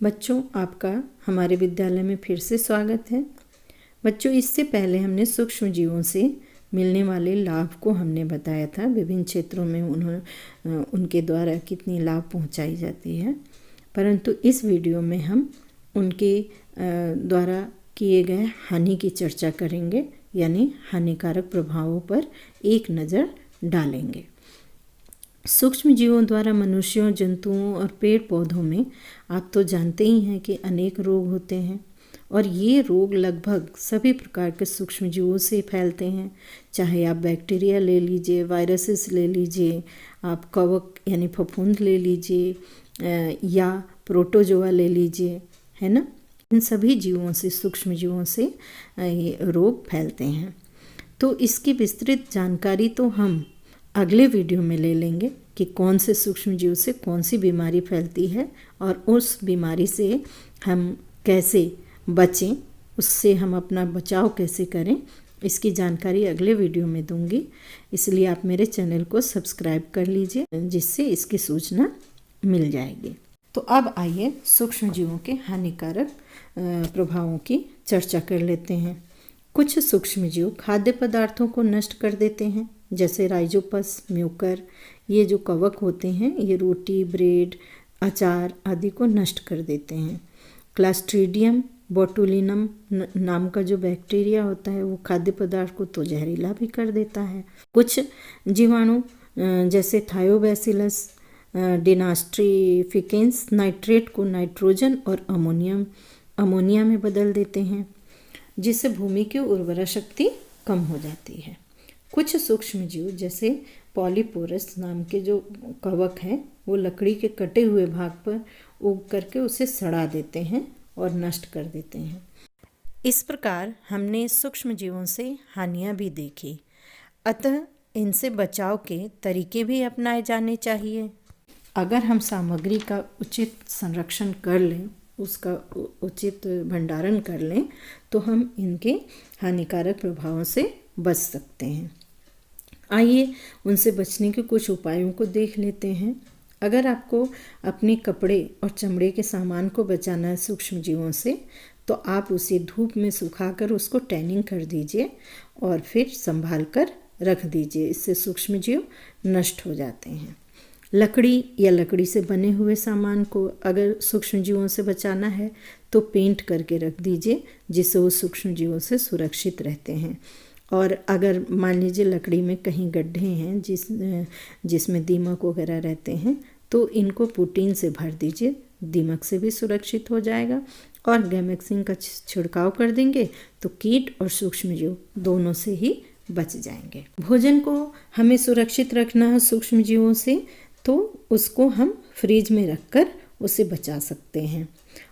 बच्चों, आपका हमारे विद्यालय में फिर से स्वागत है। बच्चों, इससे पहले हमने सूक्ष्म जीवों से मिलने वाले लाभ को हमने बताया था। विभिन्न क्षेत्रों में उनके द्वारा कितनी लाभ पहुंचाई जाती है, परंतु इस वीडियो में हम उनके द्वारा किए गए हानि की चर्चा करेंगे, यानी हानिकारक प्रभावों पर एक नज़र डालेंगे। सूक्ष्म जीवों द्वारा मनुष्यों, जंतुओं और पेड़ पौधों में आप तो जानते ही हैं कि अनेक रोग होते हैं और ये रोग लगभग सभी प्रकार के सूक्ष्म जीवों से फैलते हैं। चाहे आप बैक्टीरिया ले लीजिए, वायरसेस ले लीजिए, आप कवक यानी फफूंद ले लीजिए या प्रोटोजोआ ले लीजिए, है ना। इन सभी जीवों से, सूक्ष्म जीवों से ये रोग फैलते हैं। तो इसकी विस्तृत जानकारी तो हम अगले वीडियो में ले लेंगे कि कौन से सूक्ष्म जीव से कौन सी बीमारी फैलती है और उस बीमारी से हम कैसे बचें, उससे हम अपना बचाव कैसे करें, इसकी जानकारी अगले वीडियो में दूंगी। इसलिए आप मेरे चैनल को सब्सक्राइब कर लीजिए, जिससे इसकी सूचना मिल जाएगी। तो अब आइए सूक्ष्म जीवों के हानिकारक प्रभावों की चर्चा कर लेते हैं। कुछ सूक्ष्म जीव खाद्य पदार्थों को नष्ट कर देते हैं, जैसे राइजोपस, म्यूकर। ये जो कवक होते हैं ये रोटी, ब्रेड, अचार आदि को नष्ट कर देते हैं। क्लास्ट्रीडियम बोटुलिनम नाम का जो बैक्टीरिया होता है वो खाद्य पदार्थ को तो जहरीला भी कर देता है। कुछ जीवाणु जैसे थायोबैसिलस डिनास्ट्रीफिकेंस नाइट्रेट को नाइट्रोजन और अमोनिया में बदल देते हैं, जिससे भूमि की उर्वरा शक्ति कम हो जाती है। कुछ सूक्ष्म जीव जैसे पॉलीपोरस नाम के जो कवक हैं वो लकड़ी के कटे हुए भाग पर उग करके उसे सड़ा देते हैं और नष्ट कर देते हैं। इस प्रकार हमने सूक्ष्म जीवों से हानियां भी देखी, अतः इनसे बचाव के तरीके भी अपनाए जाने चाहिए। अगर हम सामग्री का उचित संरक्षण कर लें, उसका उचित भंडारण कर लें, तो हम इनके हानिकारक प्रभावों से बच सकते हैं। आइए उनसे बचने के कुछ उपायों को देख लेते हैं। अगर आपको अपने कपड़े और चमड़े के सामान को बचाना है सूक्ष्म जीवों से, तो आप उसे धूप में सुखाकर उसको टैनिंग कर दीजिए और फिर संभाल कर रख दीजिए। इससे सूक्ष्म जीव नष्ट हो जाते हैं। लकड़ी या लकड़ी से बने हुए सामान को अगर सूक्ष्म जीवों से बचाना है तो पेंट करके रख दीजिए, जिससे वो सूक्ष्म जीवों से सुरक्षित रहते हैं। और अगर मान लीजिए लकड़ी में कहीं गड्ढे हैं जिसमें दीमक वगैरह रहते हैं, तो इनको पुटीन से भर दीजिए, दीमक से भी सुरक्षित हो जाएगा। और गैमेक्सिन का छिड़काव कर देंगे तो कीट और सूक्ष्म जीव दोनों से ही बच जाएंगे। भोजन को हमें सुरक्षित रखना है सूक्ष्म जीवों से, तो उसको हम फ्रिज में रखकर उसे बचा सकते हैं।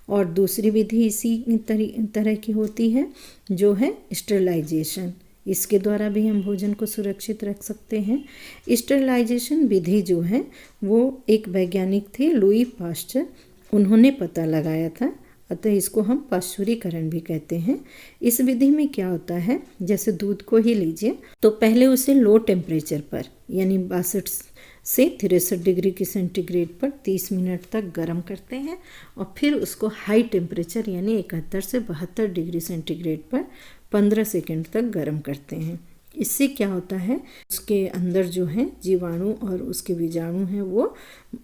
और दूसरी विधि इसी तरह की होती है, जो है स्टरलाइजेशन। इसके द्वारा भी हम भोजन को सुरक्षित रख सकते हैं। स्टरलाइजेशन विधि जो है वो एक वैज्ञानिक थे, लुई पाश्चर, उन्होंने पता लगाया था, अतः इसको हम पाश्चुरीकरण भी कहते हैं। इस विधि में क्या होता है, जैसे दूध को ही लीजिए, तो पहले उसे लो टेम्परेचर पर यानी 62 से 63 डिग्री की सेंटीग्रेड पर 30 मिनट तक गर्म करते हैं और फिर उसको हाई टेम्परेचर यानी 71 से 72 डिग्री सेंटीग्रेड पर 15 सेकंड तक गर्म करते हैं। इससे क्या होता है, उसके अंदर जो है जीवाणु और उसके बीजाणु हैं वो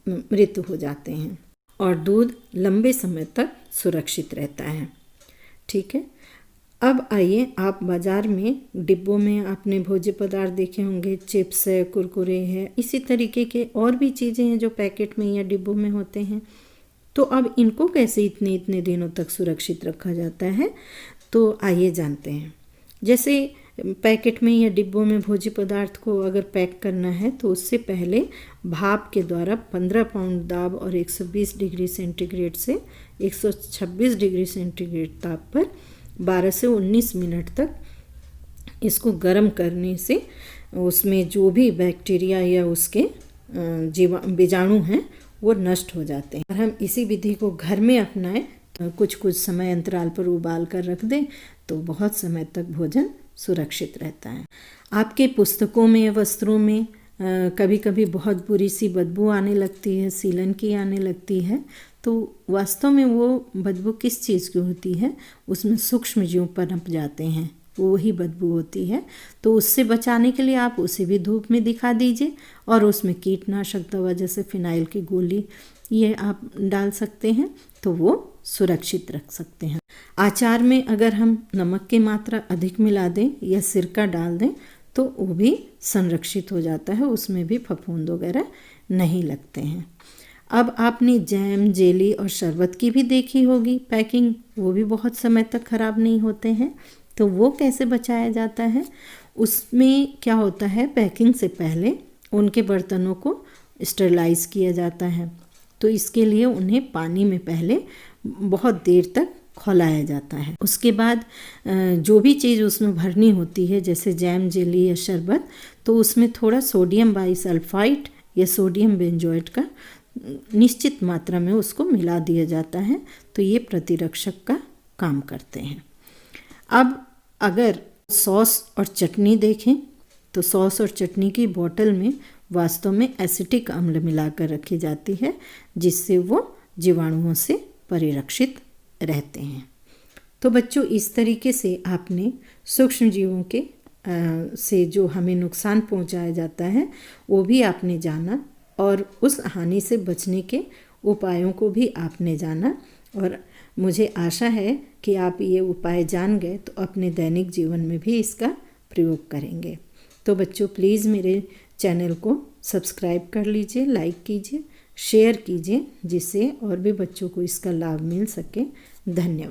मृत हो जाते हैं और दूध लंबे समय तक सुरक्षित रहता है। ठीक है। अब आइए, आप बाज़ार में डिब्बों में आपने भोज्य पदार्थ देखे होंगे, चिप्स है, कुरकुरे है, इसी तरीके के और भी चीज़ें हैं जो पैकेट में या डिब्बों में होते हैं। तो अब इनको कैसे इतने दिनों तक सुरक्षित रखा जाता है, तो आइए जानते हैं। जैसे पैकेट में या डिब्बों में भोज्य पदार्थ को अगर पैक करना है तो उससे पहले भाप के द्वारा 15 पाउंड दाब और 120 डिग्री सेंटीग्रेड से 126 डिग्री सेंटीग्रेड ताप पर 12 से 19 मिनट तक इसको गर्म करने से उसमें जो भी बैक्टीरिया या उसके बीजाणु हैं वो नष्ट हो जाते हैं। और हम इसी विधि को घर में अपनाएं, कुछ समय अंतराल पर उबाल कर रख दें तो बहुत समय तक भोजन सुरक्षित रहता है। आपके पुस्तकों में, वस्त्रों में कभी कभी बहुत बुरी सी बदबू आने लगती है, सीलन की आने लगती है, तो वास्तव में वो बदबू किस चीज़ की होती है, उसमें सूक्ष्म जीव पनप जाते हैं, वो वही बदबू होती है। तो उससे बचाने के लिए आप उसे भी धूप में दिखा दीजिए और उसमें कीटनाशक दवा जैसे फिनाइल की गोली ये आप डाल सकते हैं, तो वो सुरक्षित रख सकते हैं। अचार में अगर हम नमक की मात्रा अधिक मिला दें या सिरका डाल दें तो वो भी संरक्षित हो जाता है, उसमें भी फफूंद वगैरह नहीं लगते हैं। अब आपने जैम, जेली और शरबत की भी देखी होगी पैकिंग, वो भी बहुत समय तक ख़राब नहीं होते हैं। तो वो कैसे बचाया जाता है, उसमें क्या होता है, पैकिंग से पहले उनके बर्तनों को स्टरलाइज किया जाता है। तो इसके लिए उन्हें पानी में पहले बहुत देर तक खौलाया जाता है। उसके बाद जो भी चीज़ उसमें भरनी होती है जैसे जैम, जेली या शरबत, तो उसमें थोड़ा सोडियम बाइसल्फाइड या सोडियम बेंजोएट का निश्चित मात्रा में उसको मिला दिया जाता है, तो ये प्रतिरक्षक का काम करते हैं। अब अगर सॉस और चटनी देखें तो सॉस और चटनी की बोतल में वास्तव में एसिटिक अम्ल मिलाकर रखी जाती है, जिससे वो जीवाणुओं से परिरक्षित रहते हैं। तो बच्चों, इस तरीके से आपने सूक्ष्म जीवों के से जो हमें नुकसान पहुंचाया जाता है वो भी आपने जाना और उस हानि से बचने के उपायों को भी आपने जाना, और मुझे आशा है कि आप ये उपाय जान गए तो अपने दैनिक जीवन में भी इसका प्रयोग करेंगे। तो बच्चों, प्लीज़ मेरे चैनल को सब्सक्राइब कर लीजिए, लाइक कीजिए, शेयर कीजिए, जिससे और भी बच्चों को इसका लाभ मिल सके। धन्यवाद।